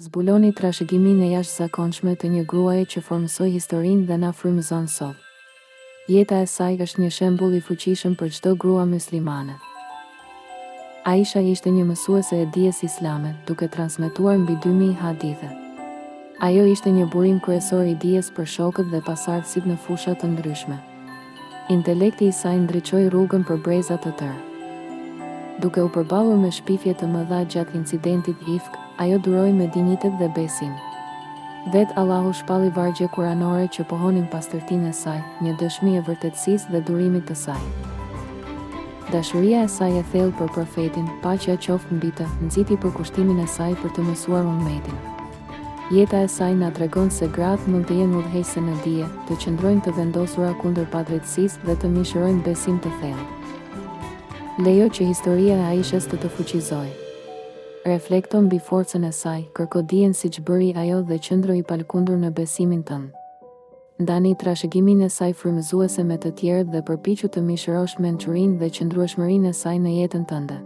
Zbuloni trashëgimin e jashtëzakonshme të një gruaje që formësoi historinë dhe na frymëzon sot. Jeta e saj është një shembull i fuqishëm për çdo grua muslimane. Aisha ishte një mësuese e dijes islame, duke transmetuar mbi 2000 hadithe. Ajo ishte një burim kryesor i dijes për shokët dhe pasardhësit në fusha të ndryshme. Intelekti i saj ndriçoi rrugën për breza të tërë. Duke u përballur me shpifje të mëdha gjatë incidentit Ifk, ajo duroi me dinjitet dhe besim. Vetë Allahu shpalli vargje kuranore që pohonin pastërtinë e saj, një dëshmi e vërtetësisë dhe durimit të saj. Dashuria e saj e thellë për profetin, paqja qoftë mbi të, nxiti për kushtimin e saj për të mësuar ummetin. Jeta e saj na tregon se gratë mund të jenë udhëheqëse në dije, të qëndrojnë të vendosura kundër padrejtësisë dhe të mishërojnë besim të thellë. Lejo që historia e Aishës të fuqizojë. Reflekto mbi forcën e saj, kërko dijen siç bëri ajo dhe qëndro i palkundur në besimin tënd. Ndani trashëgimin e saj frymëzuese me të tjerët dhe përpiqu të mishërosh mençurinë dhe qëndrueshmërinë e saj në jetën tënde.